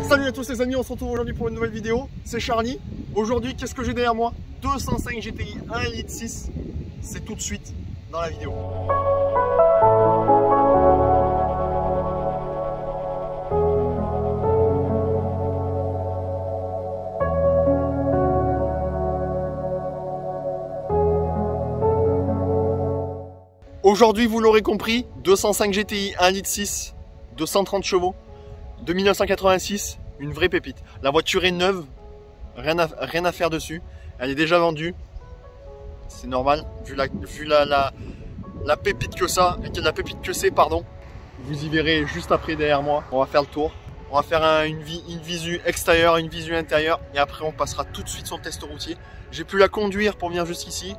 Salut à tous les amis, on se retrouve aujourd'hui pour une nouvelle vidéo. C'est Charlie. Aujourd'hui, qu'est-ce que j'ai derrière moi? 205 GTI 1,6 litre. C'est tout de suite dans la vidéo. Aujourd'hui, vous l'aurez compris, 205 GTI 1,6 litre, 230 chevaux, de 1986, une vraie pépite. La voiture est neuve, rien à faire dessus. Elle est déjà vendue. C'est normal, vu la pépite que ça, la pépite que c'est, pardon. Vous y verrez juste après derrière moi. On va faire le tour. On va faire une visu extérieure, une visu intérieure. Et après, on passera tout de suite sur le test routier. J'ai pu la conduire pour venir jusqu'ici.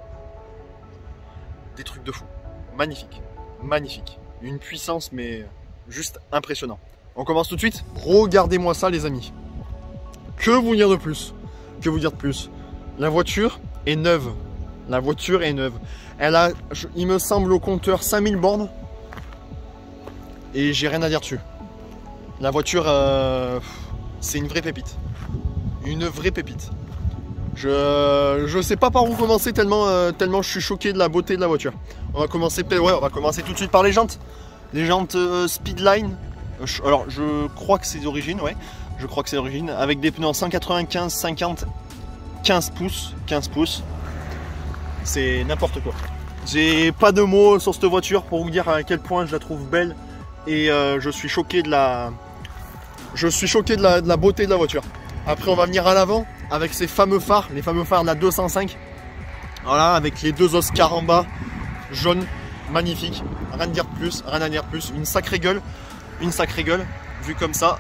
Des trucs de fou. Magnifique, magnifique. Une puissance, mais juste impressionnant. On commence tout de suite. Regardez-moi ça, les amis. Que vous dire de plus? Que vous dire de plus? La voiture est neuve. La voiture est neuve. Elle a, il me semble, au compteur 5000 bornes. Et j'ai rien à dire dessus. La voiture, c'est une vraie pépite. Une vraie pépite. Je sais pas par où commencer tellement je suis choqué de la beauté de la voiture. On va commencer, ouais, on va commencer tout de suite par les jantes. Les jantes Speedline. Alors je crois que c'est d'origine, ouais. Je crois que c'est d'origine. Avec des pneus en 195, 50, 15 pouces. 15 pouces. C'est n'importe quoi. J'ai pas de mots sur cette voiture pour vous dire à quel point je la trouve belle. Et je suis choqué de la beauté de la voiture. Après on va venir à l'avant avec ces fameux phares, les fameux phares de la 205. Voilà, avec les deux Oscars en bas, jaune, magnifique. Rien à dire de plus, rien à dire de plus. Une sacrée gueule, vu comme ça.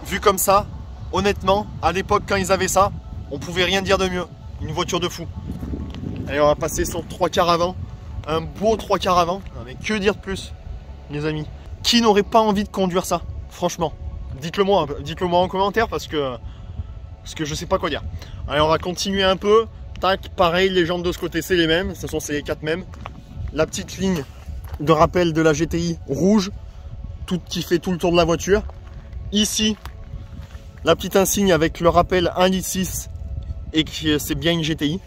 Vu comme ça, honnêtement, à l'époque quand ils avaient ça, on pouvait rien dire de mieux. Une voiture de fou. Allez, on va passer sur le 3/4 avant. Un beau 3/4 avant. Non, mais que dire de plus, les amis? Qui n'aurait pas envie de conduire ça? Franchement, dites-le moi en commentaire parce que je sais pas quoi dire. Allez, on va continuer un peu. Tac, pareil, les jantes de ce côté c'est les mêmes, ce sont ces 4 mêmes. La petite ligne de rappel de la GTI rouge, qui fait tout le tour de la voiture. Ici, la petite insigne avec le rappel 1,6 litre et que c'est bien une GTI.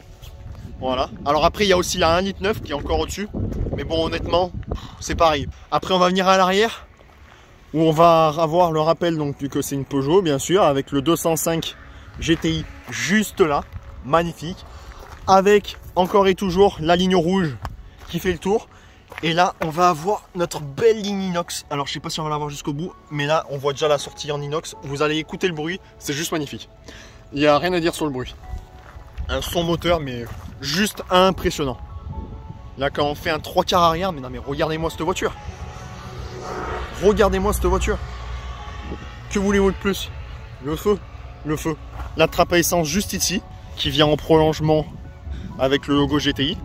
Voilà. Alors après, il y a aussi la 1,9 litre qui est encore au-dessus. Mais bon, honnêtement, c'est pareil. Après, on va venir à l'arrière où on va avoir le rappel, donc vu que c'est une Peugeot, bien sûr, avec le 205 GTI juste là, magnifique. Avec encore et toujours la ligne rouge qui fait le tour. Et là, on va avoir notre belle ligne inox. Alors, je sais pas si on va la voir jusqu'au bout, mais là, on voit déjà la sortie en inox. Vous allez écouter le bruit, c'est juste magnifique. Il n'y a rien à dire sur le bruit. Un son moteur, mais juste impressionnant. Là, quand on fait un 3/4 arrière, mais non, mais regardez-moi cette voiture. Regardez-moi cette voiture. Que voulez-vous de plus? Le feu, le feu. La trappe à essence juste ici, qui vient en prolongement avec le logo GTI.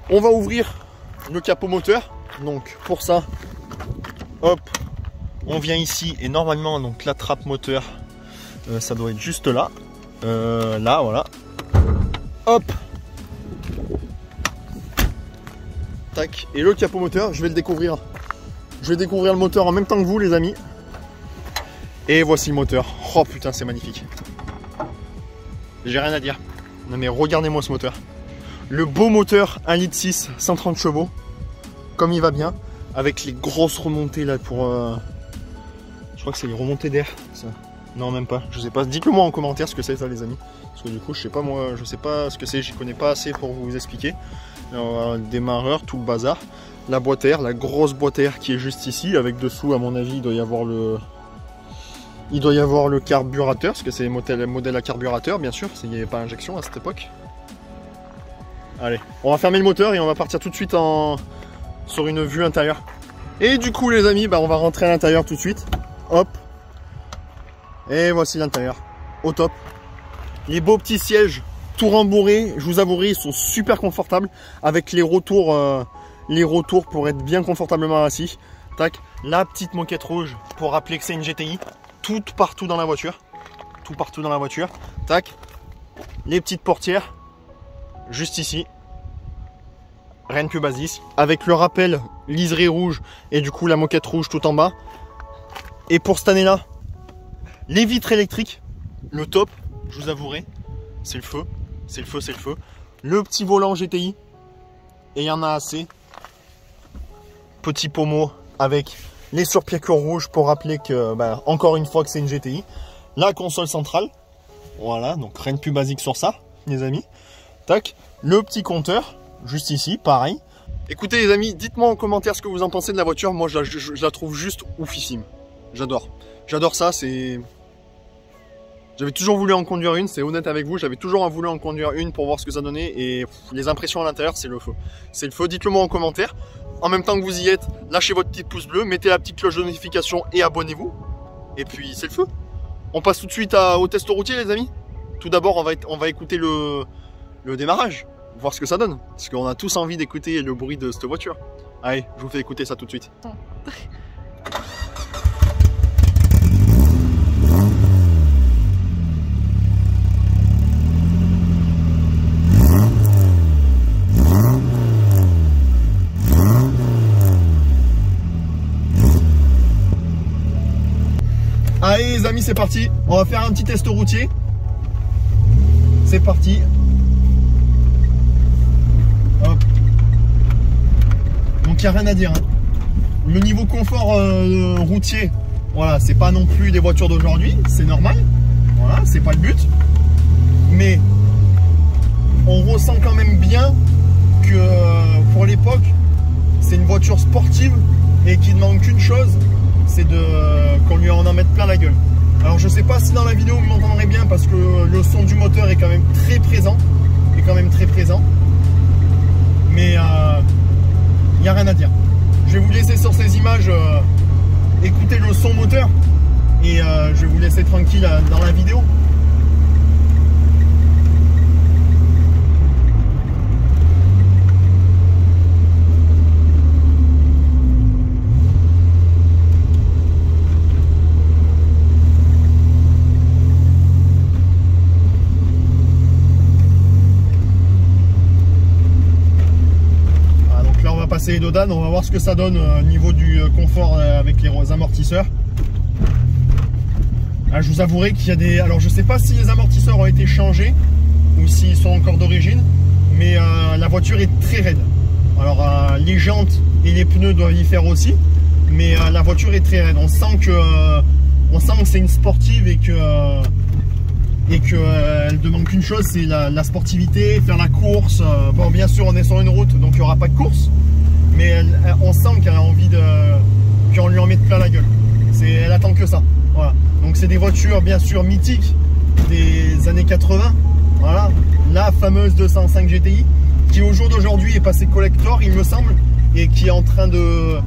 On va ouvrir le capot moteur. Donc pour ça, hop, on vient ici et normalement donc la trappe moteur, ça doit être juste là. Là, voilà. Hop. Tac. Et le capot moteur, je vais le découvrir. Je vais découvrir le moteur en même temps que vous, les amis. Et voici le moteur. Oh putain, c'est magnifique. J'ai rien à dire. Non mais regardez-moi ce moteur. Le beau moteur 1,6 litre, 130 chevaux. Comme il va bien. Avec les grosses remontées là pour... Je crois que c'est les remontées d'air. Non, même pas. Je sais pas. Dites-le moi en commentaire ce que c'est ça, les amis. Parce que du coup, je sais pas moi, je sais pas ce que c'est. J'y connais pas assez pour vous expliquer. Alors, le démarreur, tout le bazar. La boîte air, la grosse boîte air qui est juste ici. Avec dessous, à mon avis, il doit y avoir le carburateur, parce que c'est modèle à carburateur, bien sûr, il n'y avait pas injection à cette époque. Allez, on va fermer le moteur et on va partir tout de suite sur une vue intérieure. Et du coup, les amis, bah, on va rentrer à l'intérieur tout de suite. Hop. Et voici l'intérieur. Au top. Les beaux petits sièges, tout rembourrés. Je vous avouerai, ils sont super confortables. Avec les retours pour être bien confortablement assis. Tac. La petite moquette rouge pour rappeler que c'est une GTI. Tout partout dans la voiture. Tout partout dans la voiture. Tac. Les petites portières. Juste ici. Rien de plus basique. Avec le rappel liseré rouge et du coup la moquette rouge tout en bas. Et pour cette année-là, les vitres électriques, le top, je vous avouerai, c'est le feu. C'est le feu, c'est le feu. Le petit volant GTI, et il y en a assez. Petit pommeau avec les surpiqûres rouges pour rappeler que, bah, encore une fois, que c'est une GTI. La console centrale, voilà, donc rien de plus basique sur ça, les amis. Tac, le petit compteur, juste ici, pareil. Écoutez les amis, dites-moi en commentaire ce que vous en pensez de la voiture. Moi, je la trouve juste oufissime. J'adore. J'adore ça, c'est... J'avais toujours voulu en conduire une, c'est honnête avec vous. J'avais toujours voulu en conduire une pour voir ce que ça donnait. Et les impressions à l'intérieur, c'est le feu. C'est le feu, dites-le moi en commentaire. En même temps que vous y êtes, lâchez votre petit pouce bleu, mettez la petite cloche de notification et abonnez-vous. Et puis, c'est le feu. On passe tout de suite au test routier, les amis. Tout d'abord, on va écouter le démarrage, voir ce que ça donne. Parce qu'on a tous envie d'écouter le bruit de cette voiture. Allez, je vous fais écouter ça tout de suite. Allez les amis, c'est parti. On va faire un petit test routier. C'est parti. Hop. Donc il n'y a rien à dire. Hein. Le niveau confort routier, voilà, c'est pas non plus des voitures d'aujourd'hui, c'est normal. Voilà, c'est pas le but. Mais on ressent quand même bien que pour l'époque, c'est une voiture sportive et qu'il ne manque qu'une chose, c'est qu'on lui en mette plein la gueule. Alors je sais pas si dans la vidéo vous m'entendrez bien parce que le son du moteur est quand même très présent. Mais il n'y a rien à dire. Je vais vous laisser sur ces images écouter le son moteur et je vais vous laisser tranquille dans la vidéo. Les Dodan, on va voir ce que ça donne au niveau du confort avec les amortisseurs. Ah, je vous avouerai qu'il y a des... Alors je sais pas si les amortisseurs ont été changés ou s'ils sont encore d'origine, mais la voiture est très raide. Alors les jantes et les pneus doivent y faire aussi, mais la voiture est très raide. On sent que c'est une sportive et que elle demande qu'une chose, c'est la sportivité, faire la course. Bon, bien sûr on est sur une route donc il n'y aura pas de course, mais on sent qu'elle a envie qu'on lui en mette plein la gueule. Elle attend que ça. Voilà. Donc c'est des voitures bien sûr mythiques des années 80. Voilà. La fameuse 205 GTI qui au jour d'aujourd'hui est passée collector il me semble et qui est en train de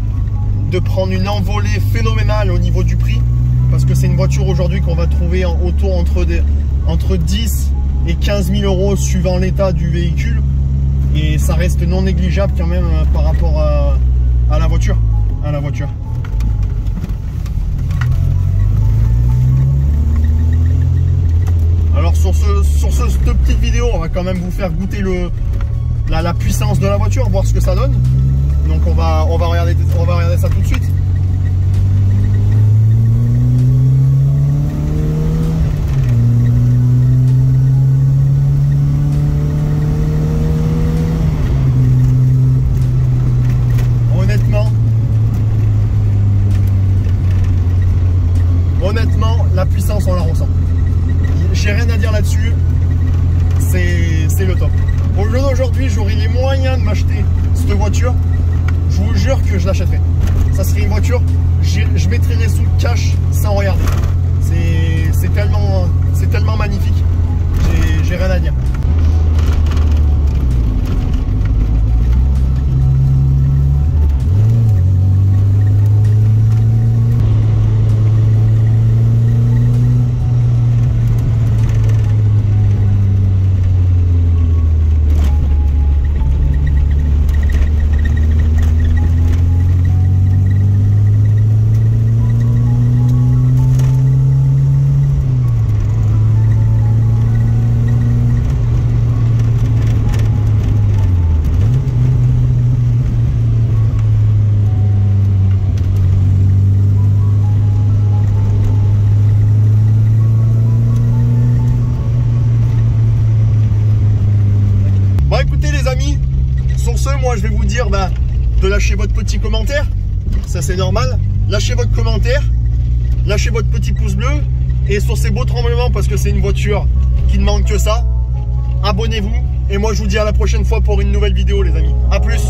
prendre une envolée phénoménale au niveau du prix, parce que c'est une voiture aujourd'hui qu'on va trouver autour entre 10 et 15 000 euros suivant l'état du véhicule. Et ça reste non négligeable quand même par rapport à la voiture. Alors sur cette petite vidéo, on va quand même vous faire goûter la puissance de la voiture, voir ce que ça donne. Donc on va regarder ça tout de suite. Honnêtement, la puissance on la ressent. J'ai rien à dire là-dessus. C'est le top. Au jour d'aujourd'hui, j'aurai les moyens de m'acheter cette voiture. Je vous jure que je l'achèterai. Ça serait une voiture, je mettrai les sous cash sans regarder. C'est tellement magnifique. J'ai rien à dire. moi je vais vous dire de lâcher votre petit commentaire. Ça c'est normal. Lâchez votre commentaire. Lâchez votre petit pouce bleu. Et sur ces beaux tremblements, parce que c'est une voiture qui ne manque que ça, abonnez-vous. Et moi je vous dis à la prochaine fois pour une nouvelle vidéo les amis. A plus.